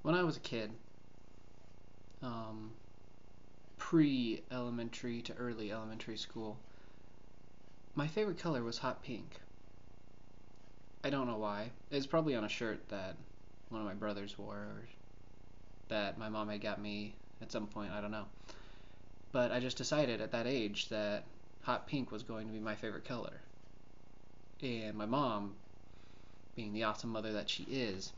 When I was a kid, um, pre-elementary to early elementary school, my favorite color was hot pink. I don't know why. It's probably on a shirt that one of my brothers wore, or that my mom had got me at some point, I don't know. But I just decided at that age that hot pink was going to be my favorite color. And my mom, being the awesome mother that she is,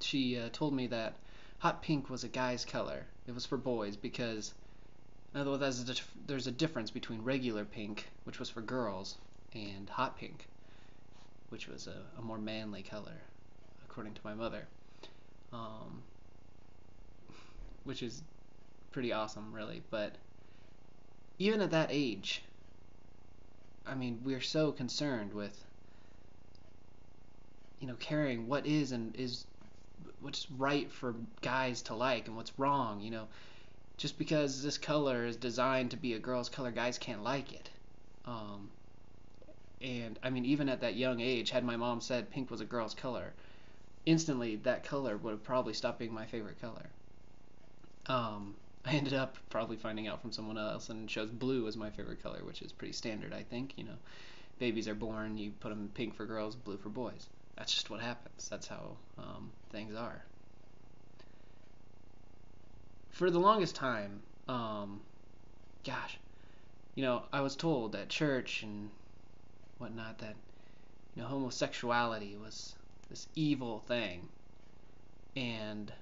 she told me that hot pink was a guy's color. It was for boys because although there's a difference between regular pink, which was for girls, and hot pink, which was a more manly color, according to my mother, um, which is pretty awesome, really. But even at that age, I mean, we're so concerned with, caring what is and is what's right for guys to like and what's wrong. Just because this color is designed to be a girl's color, guys can't like it. Um, and I mean, even at that young age, had my mom said pink was a girl's color, instantly that color would have probably stopped being my favorite color. I ended up probably finding out from someone else and chose blue as my favorite color, which is pretty standard, I think. Babies are born, you put them pink for girls, blue for boys. That's just what happens. That's how things are. For the longest time, gosh, I was told at church and whatnot that homosexuality was this evil thing, and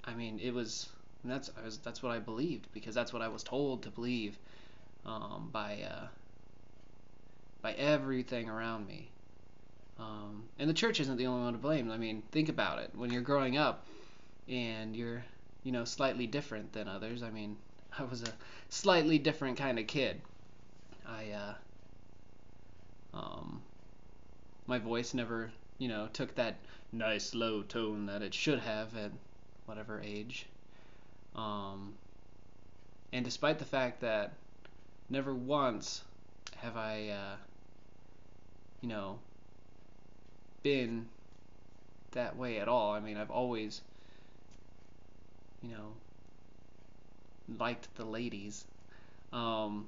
I mean that's what I believed because that's what I was told to believe by everything around me. And the church isn't the only one to blame. I mean, think about it. When you're growing up and you're slightly different than others. I mean, I was a slightly different kind of kid. I my voice never took that nice low tone that it should have at whatever age. Um, and despite the fact that never once have I you know been that way at all. I mean, I've always you know liked the ladies. Um,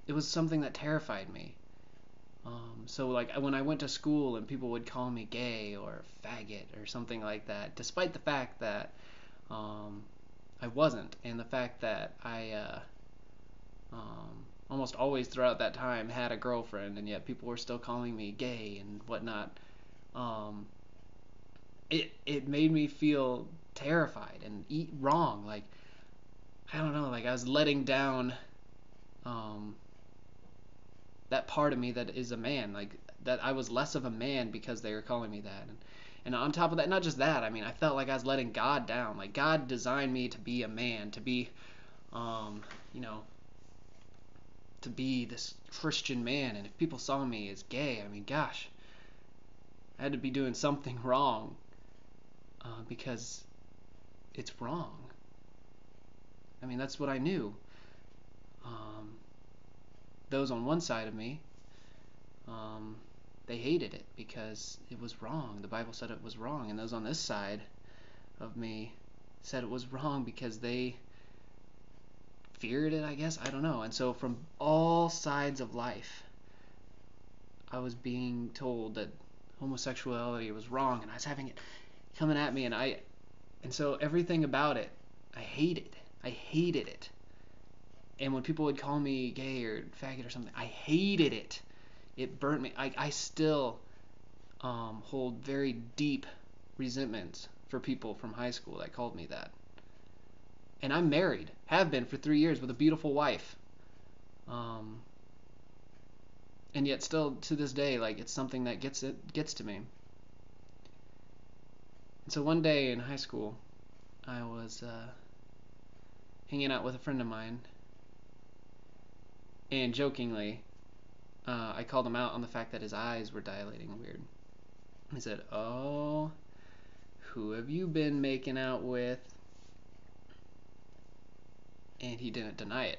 it was something that terrified me. So like when I went to school and people would call me gay or faggot or something like that, despite the fact that um, I wasn't, and the fact that I almost always throughout that time had a girlfriend, and yet people were still calling me gay and whatnot. Um, it made me feel terrified and wrong. Like I don't know, like I was letting down um, that part of me that is a man, like that I was less of a man because they were calling me that. And on top of that, not just that, I mean, I felt like I was letting God down. Like God designed me to be a man, to be, um, you know, to be this Christian man. And if people saw me as gay, I mean, gosh, I had to be doing something wrong because it's wrong. I mean, that's what I knew. Um, those on one side of me, um, they hated it because it was wrong. The Bible said it was wrong, and those on this side of me said it was wrong because they feared it, I guess. I don't know. And so from all sides of life, I was being told that homosexuality was wrong, and I was having it coming at me, and so everything about it, I hated. I hated it. And when people would call me gay or faggot or something, I hated it. It burnt me. I still hold very deep resentments for people from high school that called me that. And I'm married, have been for 3 years with a beautiful wife. Um, and yet still to this day, like it's something that gets to me. And so one day in high school, I was hanging out with a friend of mine, and jokingly, I called him out on the fact that his eyes were dilating weird. He said, "Oh, who have you been making out with?" And he didn't deny it.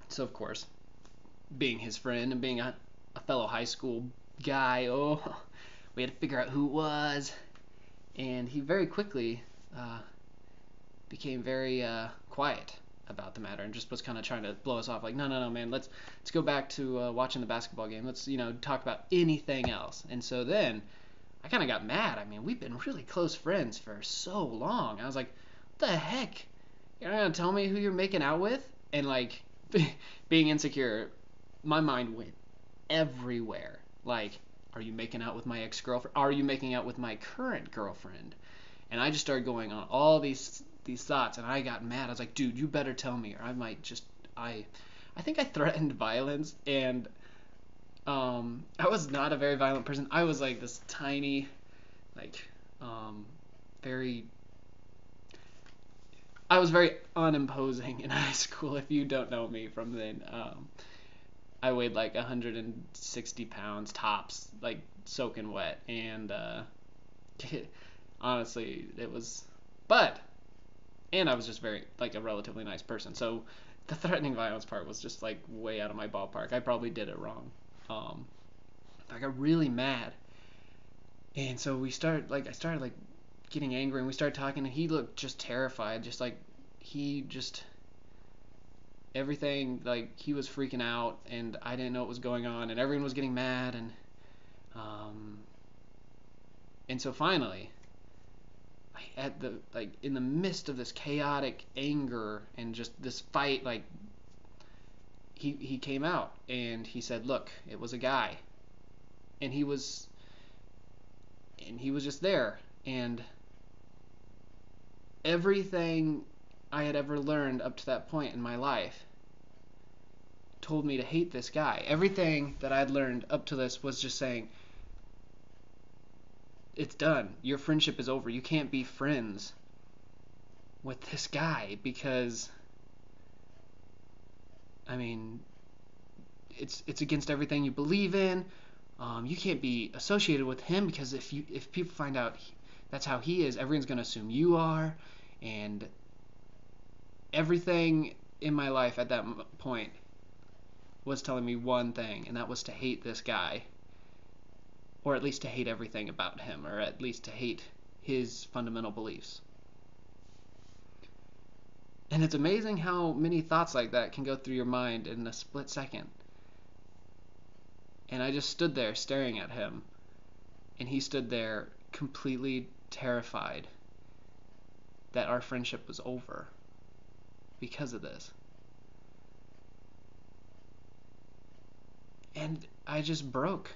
So of course, being his friend and being a fellow high school guy, we had to figure out who it was. And he very quickly uh, became very quiet about the matter and just was kind of trying to blow us off, like, no, no, no, man, let's go back to watching the basketball game. Let's talk about anything else. And so then I kind of got mad. I mean, we've been really close friends for so long. I was like, what the heck? You're not gonna tell me who you're making out with? And like, being insecure, my mind went everywhere. Like, are you making out with my ex-girlfriend? Are you making out with my current girlfriend? And I just started going on all these thoughts, and I got mad. I was like, dude, you better tell me, or I might just I think I threatened violence, and I was not a very violent person. I was like this tiny, like, very. I was very unimposing in high school. If you don't know me from then, I weighed like 160 pounds tops, like soaking wet, and honestly, it was. But and I was just very like a relatively nice person. So the threatening violence part was just like way out of my ballpark. I probably did it wrong. Um, I got really mad, and so I started like getting angry, and we started talking, and he looked just terrified, just like he just everything like he was freaking out, and I didn't know what was going on, and everyone was getting mad, um, and so finally, at the like in the midst of this chaotic anger and just this fight, like he came out and he said, "Look, it was a guy," and he was just there, and everything I had ever learned up to that point in my life told me to hate this guy. Everything that I'd learned up to this was just saying, it's done. Your friendship is over. You can't be friends with this guy because, I mean, it's against everything you believe in. You can't be associated with him because if people find out that's how he is, everyone's gonna assume you are, and everything in my life at that point was telling me one thing, and that was to hate this guy, or at least to hate everything about him, or at least to hate his fundamental beliefs. And it's amazing how many thoughts like that can go through your mind in a split second. And I just stood there staring at him, and he stood there completely terrified that our friendship was over because of this. And I just broke.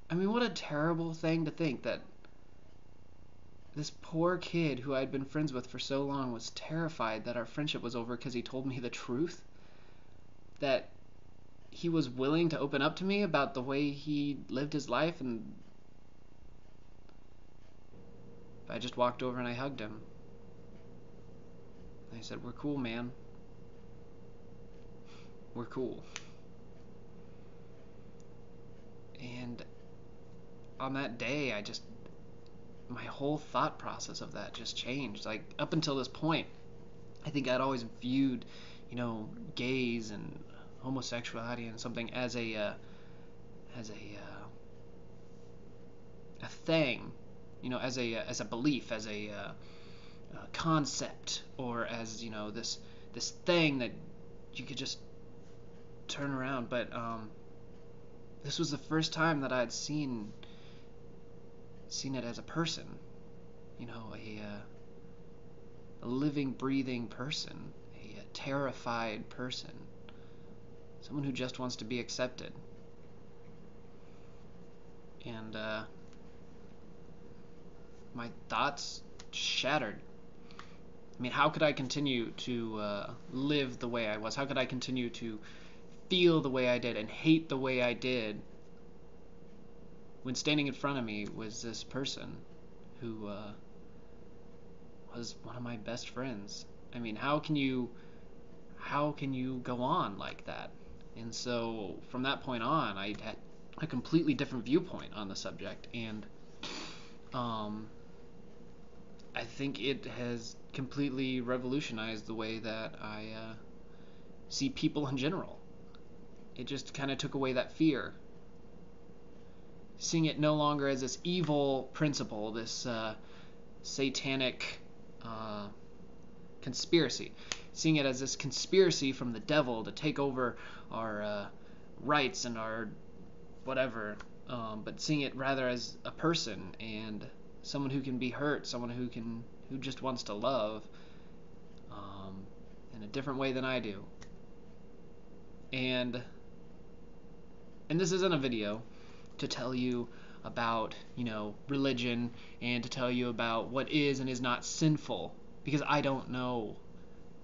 I mean, what a terrible thing to think that this poor kid who I'd been friends with for so long was terrified that our friendship was over because he told me the truth. That he was willing to open up to me about the way he lived his life, and I just walked over and I hugged him. I said, "We're cool, man. We're cool." And on that day, my whole thought process of that just changed. Like, up until this point, I think I'd always viewed, gays and homosexuality and something as a thing, as a belief, as a concept, or as this thing that you could just turn around. But this was the first time that I had seen it as a person, a living, breathing person, a terrified person, someone who just wants to be accepted. And my thoughts shattered. I mean, how could I continue to live the way I was? How could I continue to feel the way I did and hate the way I did when standing in front of me was this person who was one of my best friends? I mean, how can you go on like that? And so from that point on, I had a completely different viewpoint on the subject, and I think it has completely revolutionized the way that I see people in general. It just kind of took away that fear. seeing it no longer as this evil principle, this satanic conspiracy, seeing it as this conspiracy from the devil to take over our rights and our whatever, but seeing it rather as a person and someone who can be hurt, someone who just wants to love in a different way than I do. And this isn't a video to tell you about, religion and to tell you about what is and is not sinful, because I don't know.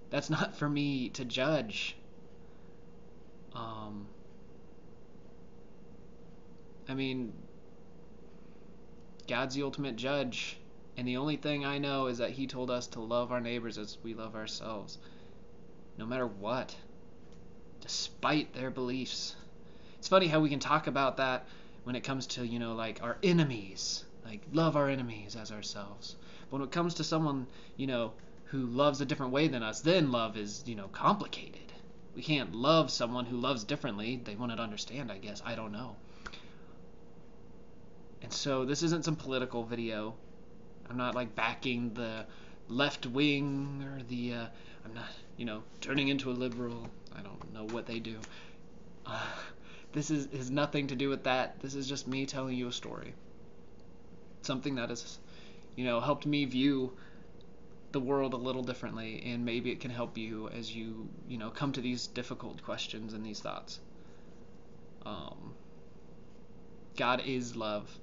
That's not for me to judge. I mean, God's the ultimate judge, and the only thing I know is that He told us to love our neighbors as we love ourselves, no matter what, despite their beliefs. It's funny how we can talk about that when it comes to, like our enemies, like love our enemies as ourselves. But when it comes to someone, who loves a different way than us, then love is, complicated. We can't love someone who loves differently. They wouldn't understand, I guess. I don't know. And so this isn't some political video. I'm not like backing the left wing or the, I'm not, turning into a liberal. I don't know what they do. This has nothing to do with that. This is just me telling you a story. Something that has, helped me view the world a little differently, and maybe it can help you as you, come to these difficult questions and these thoughts. God is love.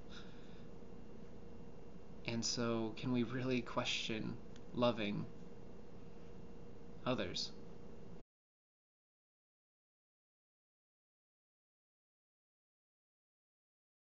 And so can we really question loving others?